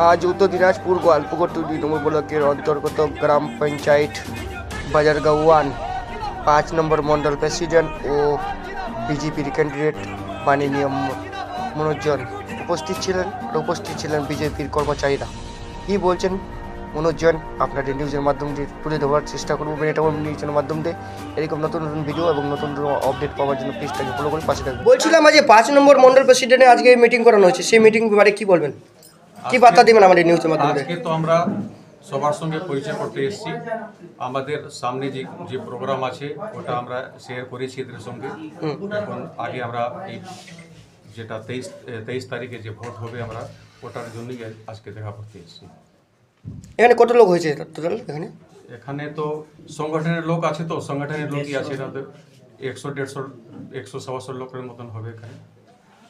আজ উত্তর দিনাজপুর গোয়ালপুকুর 2 নম্বর ব্লকের অন্তর্গত গ্রাম পঞ্চায়েত বাজারগাঁও 1 5 নম্বর মণ্ডল প্রেসিডেন্ট ও বিজেপির ক্যান্ডিডেট মাননীয় মনোজন উপস্থিত ছিলেন বিজেপির কর্মচারীরা। কি বলছেন মনোজন আপনাদের নিউজের মাধ্যম দিয়ে তুলে ধরার চেষ্টা করবো। এটা নিউজের মাধ্যম দিয়ে এরকম নতুন নতুন ভিডিও এবং নতুন আপডেট পাওয়ার জন্য প্লিজটাকে ফলো করে পাশে থাকবেন। বলছিলাম আজ 5 নম্বর মণ্ডল প্রেসিডেন্টে আজকে মিটিং করানো হয়েছে, সেই মিটিং ব্যাপারে কি বলবেন, কি বার্তা দেবেন আমাদের নিউজের মাধ্যমে? আজকে তো আমরা সবার সঙ্গে পরিচয় করতে এসেছি। আমাদের সামনে যে প্রোগ্রাম আছে ওটা আমরা শেয়ার করেছি এদের সঙ্গে। এখন আগে আমরা এই যেটা 23 তারিখে যে ভোট হবে আমরা ওটার জন্যই আজকে দেখা করতে এসেছি। এখানে কত লোক হয়েছে টোটাল? এখানে তো সংগঠনের লোক আছে, তো সংগঠনের লোকই আছে, এটা তো 100-150 100-125 লোকের মতন হবে এখানে।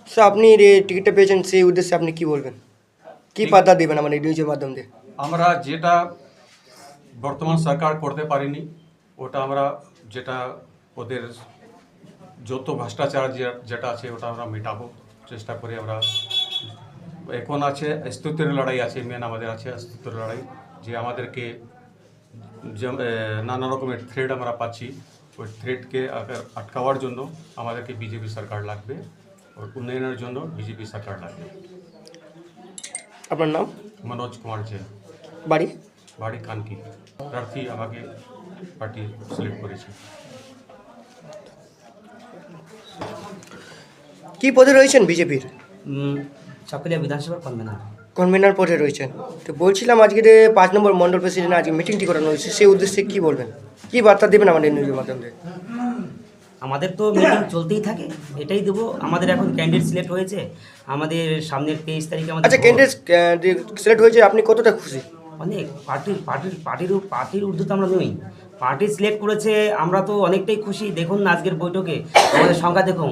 স্যার আপনি টিকিটটা পেয়েছেন, সেই উদ্দেশ্যে আপনি কি বলবেন, কি বার্তা দেবেন আমাদের নিউজের মাধ্যম দিয়ে? আমরা যেটা বর্তমান সরকার করতে পারেনি ওটা আমরা যেটা ওদের যত ভ্রষ্টাচার যেটা আছে ওটা আমরা মেটাবো চেষ্টা করি। আমরা এখন আছে অস্তিত্বের লড়াই আছে, মেন আমাদের আছে অস্তিত্বের লড়াই, যে আমাদেরকে নানা রকমের থ্রেড আমরা পাচ্ছি। ওই থ্রেডকে আটকাওয়ার জন্য আমাদেরকে বিজেপি সরকার লাগবে, ওর উন্নয়নের জন্য বিজেপি সরকার লাগবে। আপনার নাম? মনোজ কুমার জে, বাড়ি কানকি। প্রার্থী আমাকে পার্টি সিলেক্ট করেছে। কি পদে রয়েছেন বিজেপির? চাকুলিয়া বিধানসভার কনভেনার পদে রয়েছেন। তো বলছিলাম আজকে 5 নম্বর মণ্ডল প্রেসিডেন্ট আজকে মিটিংটি করানো হয়েছে, সেই উদ্দেশ্যে কি বলবেন, কি বার্তা দেবেন আমাদের নিউজের মাধ্যমে? আমাদের তো মিটিং চলতেই থাকে, এটাই দেবো। আমাদের এখন ক্যান্ডিডেট সিলেক্ট হয়েছে, আমাদের সামনের 23 তারিখে আমাদের। আচ্ছা, ক্যান্ডিডেট সিলেক্ট হয়েছে, আপনি কতটা খুশি? অনেক পার্টির ঊর্ধ্বে তো আমরা নই, পার্টি সিলেক্ট করেছে, আমরা তো অনেকটাই খুশি। দেখুন না আজকের বৈঠকে আমাদের সংখ্যা দেখুন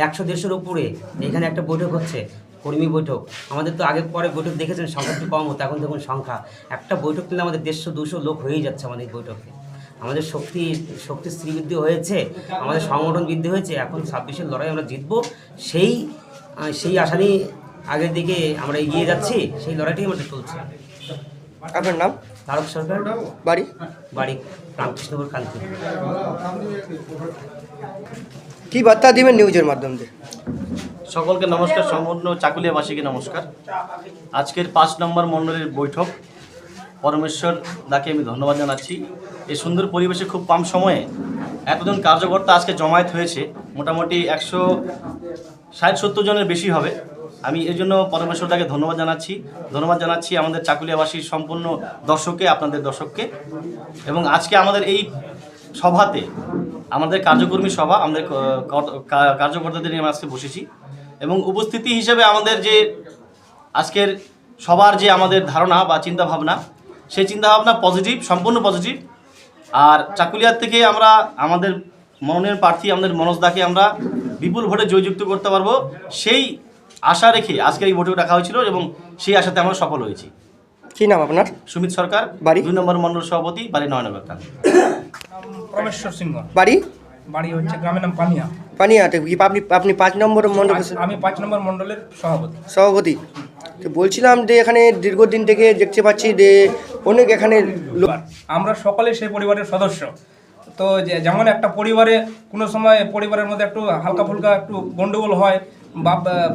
100-150-এর উপরে এখানে একটা বৈঠক হচ্ছে, কর্মী বৈঠক। আমাদের তো আগে পরে বৈঠক দেখেছেন সংখ্যা একটু কম হতো, এখন দেখুন সংখ্যা একটা বৈঠক নিলে আমাদের 150-200 লোক হয়েই যাচ্ছে আমাদের এই বৈঠকে। আমাদের শক্তি স্ত্রী বৃদ্ধি হয়েছে, আমাদের সংগঠন বৃদ্ধি হয়েছে। এখন 26-এর লড়াই আমরা জিতবো, সেই আশা নিয়ে আগের দিকে আমরা এগিয়ে যাচ্ছি, সেই লড়াইটাই আমাদের চলছে। আপনার নাম? তারক সরকার, বাড়ি রামকৃষ্ণপুর, কানকি। কি বার্তা দিবেন নিউজের মাধ্যম দিয়ে? সকলকে নমস্কার, সম্পূর্ণ চাকুলিয়াবাসীকে নমস্কার। আজকের 5 নম্বর মণ্ডলের বৈঠক, পরমেশ্বর দাকে আমি ধন্যবাদ জানাচ্ছি। এই সুন্দর পরিবেশে খুব কম সময়ে এতজন কার্যকর্তা আজকে জমায়েত হয়েছে, মোটামুটি 160-70 জনের বেশি হবে। আমি এই জন্য পরমেশ্বর দাকে ধন্যবাদ জানাচ্ছি আমাদের চাকুলিয়াবাসীর সম্পূর্ণ দর্শককে, আপনাদের দর্শককে। এবং আজকে আমাদের এই সভাতে আমাদের কার্যকর্মী সভা, আমাদের কার্যকর্তাদের নিয়ে আমরা আজকে বসেছি। এবং উপস্থিতি হিসেবে আমাদের যে আজকের সবার যে আমাদের ধারণা বা চিন্তাভাবনা, সেই চিন্তাভাবনা পজিটিভ, সম্পূর্ণ পজিটিভ। আর চাকুলিয়ার থেকে আমরা আমাদের মনোনয়ন প্রার্থী আমাদের মনোজ দাকে আমরা বিপুল ভোটে জয়যুক্ত করতে পারবো, সেই আশা রেখে আজকের এই বৈঠক রাখা হয়েছিল এবং সেই আশাতে আমরা সফল হয়েছি। কি নাম আপনার? সুমিত সরকার, 2 নম্বর মণ্ডল সভাপতি, বাড়ি নয়নগর। পরমেশ্বর সিংহ, বাড়ি হচ্ছে গ্রামের নাম পানিয়াতে। আপনি 5 নম্বর মণ্ডল? আমি 5 নম্বর মণ্ডলের সভাপতি। তো বলছিলাম যে এখানে দীর্ঘদিন থেকে দেখতে পাচ্ছি যে অনেক এখানে আমরা সকলে সেই পরিবারের সদস্য। তো যেমন একটা পরিবারে কোনো সময় পরিবারের মধ্যে একটু হালকা ফুলকা একটু গন্ডগোল হয়,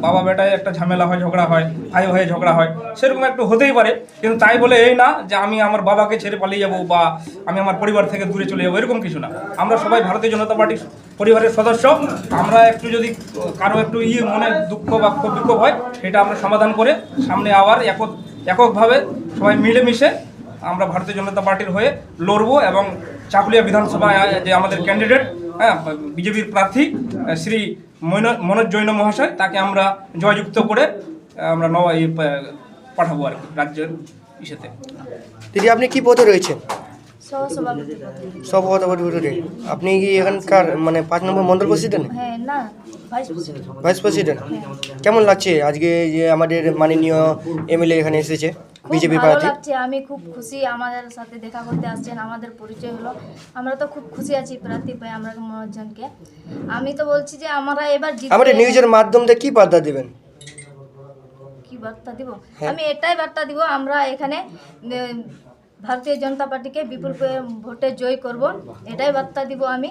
বাবা বেটায় একটা ঝামেলা হয়, ঝগড়া হয়, ভাই ভাই ঝগড়া হয়, সেরকম একটু হতেই পারে। কিন্তু তাই বলে এই না যে আমি আমার বাবাকে ছেড়ে পালিয়ে যাব বা আমি আমার পরিবার থেকে দূরে চলে যাবো, এরকম কিছু না। আমরা সবাই ভারতীয় জনতা পার্টির পরিবারের সদস্য। আমরা একটু যদি কারো একটু মনে দুঃখ বা বিক্ষোভ হয়, সেটা আমরা সমাধান করে সামনে আবার এককভাবে সবাই মিলেমিশে আমরা ভারতীয় জনতা পার্টির হয়ে লড়বো। এবং চাকুলিয়া বিধানসভায় যে আমাদের ক্যান্ডিডেট, বিজেপির প্রার্থী শ্রী মনোজ জৈন মহাশয়, তাকে আমরা জয়যুক্ত করে আমরা পাঠাবো আর কি রাজ্যের ইসেতে। দিদি আপনি কি পদে রয়েছেন? সভাপতি। আপনি কি এখানকার 5 নম্বর মণ্ডল প্রেসিডেন্ট? না, ভাইস প্রেসিডেন্ট। কেমন লাগছে আজকে যে আমাদের মাননীয় এমএলএ এখানে এসেছে, বিজেপি প্রার্থী? আমি খুব খুশি, আমাদের সাথে দেখা করতে আসছেন, আমাদের পরিচয় হলো। আমরা তো খুব খুশি আছি প্রার্থী পাই আমরা মনোজনকে। আমি তো বলছি যে আমরা এবার আমাদের নিউজের মাধ্যম দিয়ে কি বার্তা দেবেন? কি বার্তা দিব? আমি এটাই বার্তা দিব, আমরা এখানে ভারতীয় জনতা পার্টিকে বিপুল ভোটে জয় করব, এটাই বার্তা দিব আমি।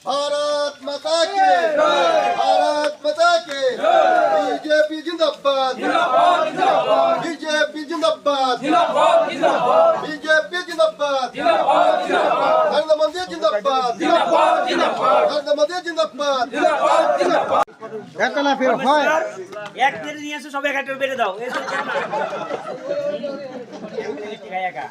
भारत माता के भारत माता के बीजेपी जिंदाबाद बीजेपी जिंदाबाद बीजेपी जिंदाबाद नरेंद्र मोदी जिंदाबाद नरेंद्र मोदी जिंदाबाद এক প্লেট নিয়ে এসে সব একটা বেড়ে দাও একা